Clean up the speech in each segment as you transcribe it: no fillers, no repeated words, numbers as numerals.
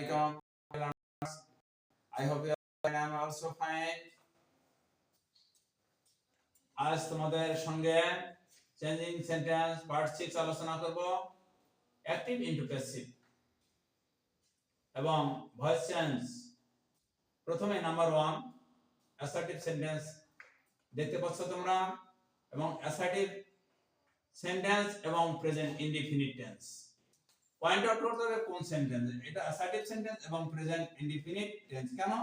Assalamualaikum. I hope you are also fine. আজ তোমাদের সঙ্গে চেঞ্জিং সেন্টেন্স পার্ট 6 আলোচনা করব। অ্যাক্টিভ ইনটু প্যাসিভ এবং ভয়েস চেঞ্জ। প্রথমে নাম্বার 1 অ্যাসার্টিভ সেন্টেন্স দেখতে পাচ্ছ তোমরা, এবং অ্যাসার্টিভ সেন্টেন্স এবং present indefinite tense. Point out করতে হবে কোন সেন্টেন্স এটা অ্যাসার্টিভ সেন্টেন্স এবং প্রেজেন্ট ইনডিফিনিট টেন্স। কেন?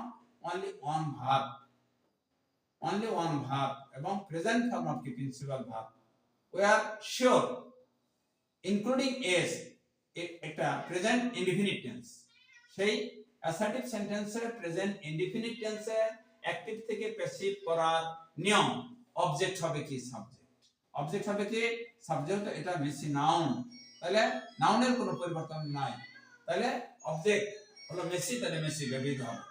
only one verb এবং present form of the principal verb. We are sure including s একটা present indefinite tense। সেই assertive sentence এর present indefinite tense এ active থেকে passive করার নিয়ম object হবে কি subject হবে কি subject। এটা মেসি নাউন, তাহলে নাউনের কোনো পরিবর্তন নাই, তাহলে object হলো মেসি, তাহলে মেসি ব্যবহৃত হবে।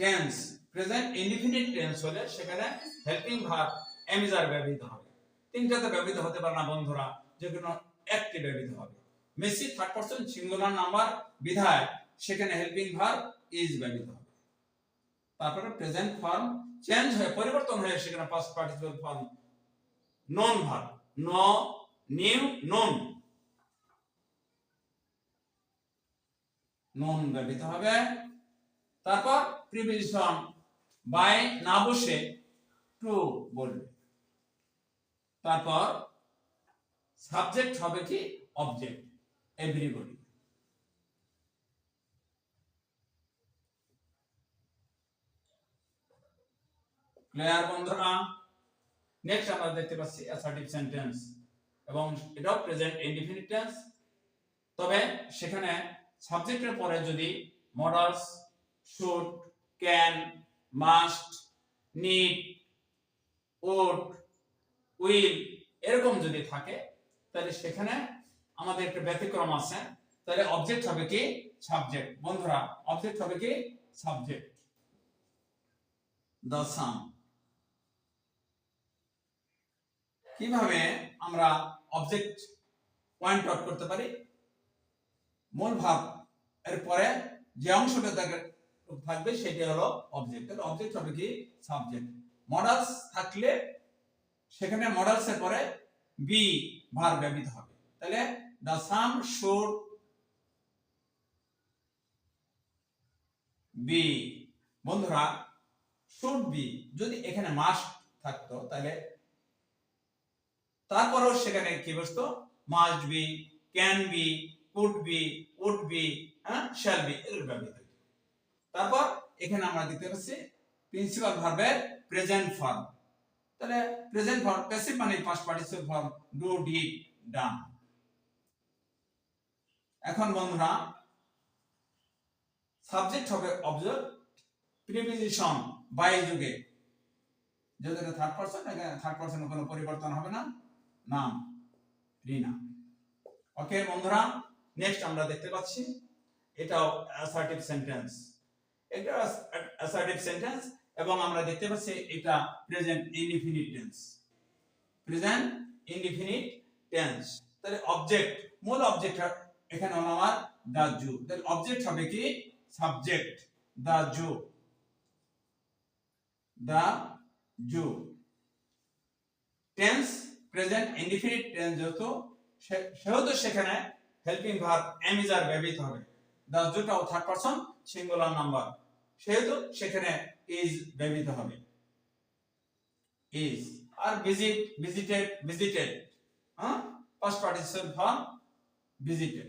টেন্স প্রেজেন্ট ইনডিফিনিট টেন্স হলে সেখানে helping verb am is are ব্যবহৃত হবে। তিনটাতে ব্যবহৃত হতে পারে না বন্ধুরা, যে কোনো একটি ব্যবহৃত হবে। Messi third person singular number বিধায় সেখানে হেল্পিং ভার্ব is ব্যবহৃত হবে। তারপরে প্রেজেন্ট ফর্ম চেঞ্জ হয়ে পরিবর্তন হয়ে সেখানে পাস্ট পার্টিসিপল ফর্ম নন ভার্ব নো নিউ নন ব্যবহৃত হবে। তারপর প্রিপোজিশন বাই না বসে টু বলবে। তারপর সাবজেক্ট হবে কি অবজেক্ট এভরিবডি। ক্লিয়ার বন্ধুরা? নেক্সট আমরা দেখতে পাচ্ছি অ্যাসার্টিভ সেন্টেন্স এবং এটাও প্রেজেন্ট ইনডিফিনিট টেন্স। তবে সেখানে সাবজেক্টের পরে যদি modals should, can, must, need, would, will এরকম যদি থাকে তাহলে সেখানে আমাদের একটা ব্যতিক্রম আছে। তাহলে অবজেক্ট হবে কি সাবজেক্ট। বন্ধুরা অবজেক্ট হবে কি সাবজেক্ট। the sum। কিভাবে আমরা অবজেক্ট পয়েন্ট আউট করতে পারি? মূল ভার্ব এর পরে যে অংশটা থাকবে সেটা হলো অবজেক্ট। তাহলে অবজেক্ট হবে কি সাবজেক্ট। মডালস থাকলে সেখানে মডালস এর পরে বি ভার্ব ব্যবহৃত হবে। তাহলে the sum should be। বন্ধুরা should be যদি এখানে মাস্ট থাকতো তাহলে তারপরেও সেখানে কি বসতো must be, can be, could be, would be, shall be এগুলো ব্যবহৃত। তারপর এখানে আমরা দেখতে পাচ্ছি প্রিন্সিপাল ভার্বের প্রেজেন্ট ফর্ম। তাহলে প্রেজেন্ট ফর্ম প্যাসিভ মানে past participle form do, did, done. এখন বন্ধুরা সাবজেক্ট হবে অবজেক্ট প্রিপোজিশন বাই যুগে, যেহেতু এটা থার্ড পারসন, এখানে থার্ড পারসনের কোনো পরিবর্তন হবে না, নাম রিনা। ওকে বন্ধুরা, নেক্সট আমরা দেখতে পাচ্ছি এটাও অ্যাসার্টিভ সেন্টেন্স। এটা অ্যাসার্টিভ সেন্টেন্স এবং আমরা দেখতে পাচ্ছি এটা present indefinite tense. Present indefinite tense. তাহলে অবজেক্ট মূল অবজেক্ট এখানে হলো আমার দা জু। তাহলে অবজেক্ট হবে কি subject the zoo. Tense present indefinite tense যেহেতু সেখানে helping verb am is are ব্যবহৃত হবে। দা জুটাও থার্ড পারসন সিঙ্গুলার নাম্বার, সেহেতু সেখানে is ব্যবহৃত হবে। is আর visited past participle form visited।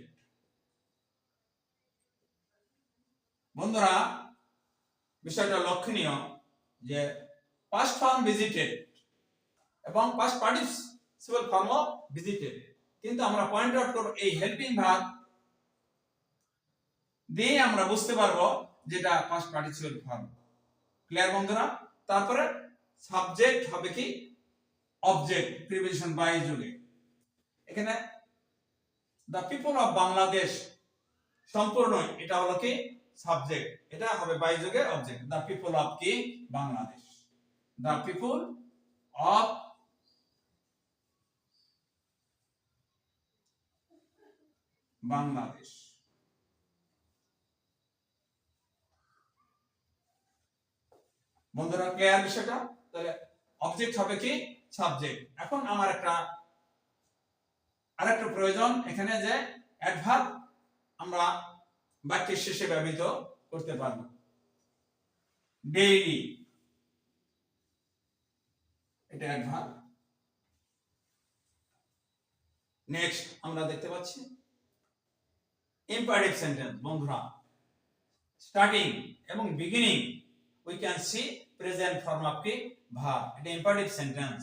বন্ধুরা বিষয়টা লক্ষণীয় যে পাস্ট ফর্ম visited এবং পাস্ট পার্টিসিপল ফর্মও visited, কিন্তু আমরা পয়েন্ট আউট করব এই হেল্পিং ভার্ব দিয়ে আমরা বুঝতে পারবো যেটা পাস্ট পার্টিসিপল ফর্ম। ক্লিয়ার বন্ধুরা? তারপরে সাবজেক্ট হবে কি অবজেক্ট প্রিপোজিশন বাই যুগে। এখানে দা পিপল অফ বাংলাদেশ সম্পূর্ণ এটা হলো কি সাবজেক্ট, এটা হবে বাই যুগে অবজেক্ট। দা পিপল অফ কি Bangladesh. The people of Bangladesh. বন্ধুরা ক্লিয়ার বিষয়টা? তাহলে অবজেক্ট হবে কি সাবজেক্ট। এখন আমার আরেকটা প্রয়োজন এখানে যে অ্যাডভার্ব আমরা বাক্যের শেষে ব্যবহৃত করতে পারবো। ডেইলি, এটা অ্যাডভার্ব। নেক্সট আমরা দেখতে পাচ্ছি ইম্পারেটিভ সেন্টেন্স। বন্ধুরা স্টার্টিং এবং beginning we can see present form of কি verb, এটা ইম্পারেটিভ সেন্টেন্স।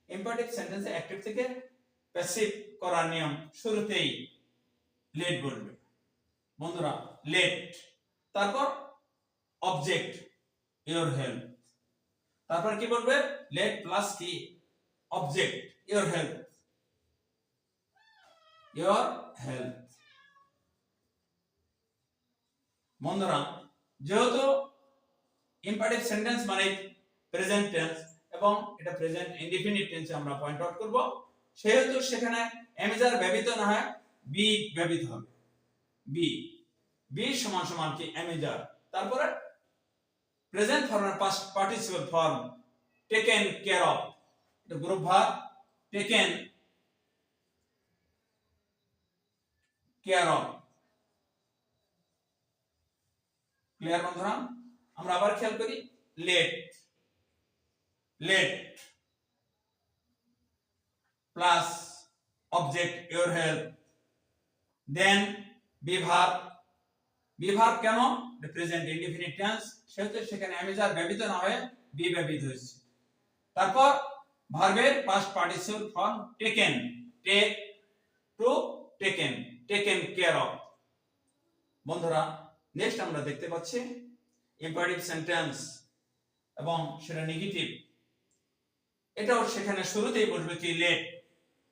ইম্পারেটিভ সেন্টেন্সে অ্যাক্টিভ থেকে প্যাসিভ করার নিয়ম, শুরুতেই লেট বলবে। বন্ধুরা লেট, তারপর অবজেক্ট ইওর হেল্প, তারপর কি বলবে লেট প্লাস কি object your help, your help. বন্ধুরা যেহেতু ইম্পারেটিভ সেন্টেন্স মানে প্রেজেন্ট টেন্স এবং এটা প্রেজেন্ট ইনডিফিনিট টেন্সে আমরা পয়েন্ট আউট করব, সেহেতু সেখানে এমিজার ব্যবহৃত না হয় বি ব্যবহৃত হবে। বি, বি সমান সমান কি এমিজার, তারপরে প্রেজেন্ট ফর্মের past participle form taken care of, এটা group verb taken care of. Clear বন্ধুরা? আমরা আবার খেয়াল করি let, let plus object your help, then be verb, be verb কেন প্রেজেন্ট ইনডিফিনিট টেন্স সেহেতু সেখানে এমিজার ব্যবহৃত না হয়ে বি ব্যবহৃত হয়েছে। তারপর ভার্বের past participle form taken, take to taken, taken care of. বন্ধুরা নেক্সট আমরা দেখতে পাচ্ছি ইম্পারেটিভ সেন্টেন্স এবং সেটা নেগেটিভ, এটাও সেখানে শুরুতেই বলবে কি লেট,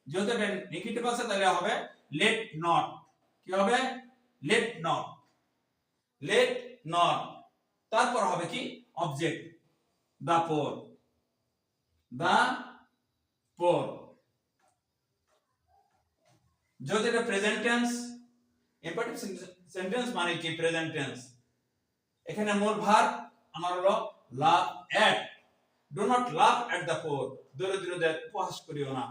যেহেতু এটা নেগেটিভ আছে তাহলে হবে লেট নট, কি হবে লেট নট, লেট নট, তারপর হবে কি অবজেক্ট দা পোর, দা পোর। যেহেতু এটা প্রেজেন্ট টেন্স, ইম্পারেটিভ সেন্টেন্স মানে কি প্রেজেন্ট টেন্স, এখানে মূল ভার্ব আমার হলো laugh at, do not laugh at the poor, দরিদ্রদের উপহাস করিও না।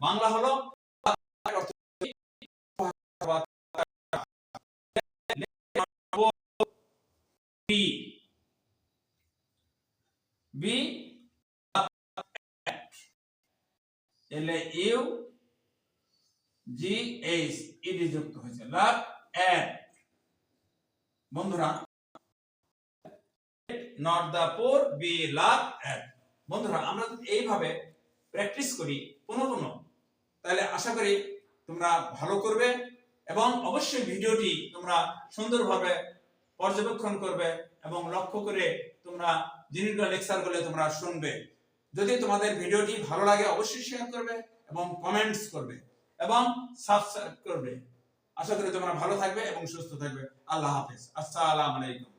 বাংলা হলো বি, বি এলে ইউ জি এইচ ইডি যুক্ত হয়েছে লাভ এট। বন্ধুরা not the poor be laugh at. বন্ধুরা আমরা যদি এইভাবে প্র্যাকটিস করি পুনঃ তাহলে আশা করি তোমরা ভালো করবে এবং অবশ্যই ভিডিওটি তোমরা সুন্দরভাবে পর্যবেক্ষণ করবে এবং লক্ষ্য করে তোমরা জিনিসগুলো লেকচারগুলো তোমরা শুনবে। যদি তোমাদের ভিডিওটি ভালো লাগে অবশ্যই শেয়ার করবে এবং কমেন্টস করবে এবং সাবস্ক্রাইব করবে। আশা করি তোমরা ভালো থাকবে এবং সুস্থ থাকবে। আল্লাহ হাফেজ, আসসালামু আলাইকুম।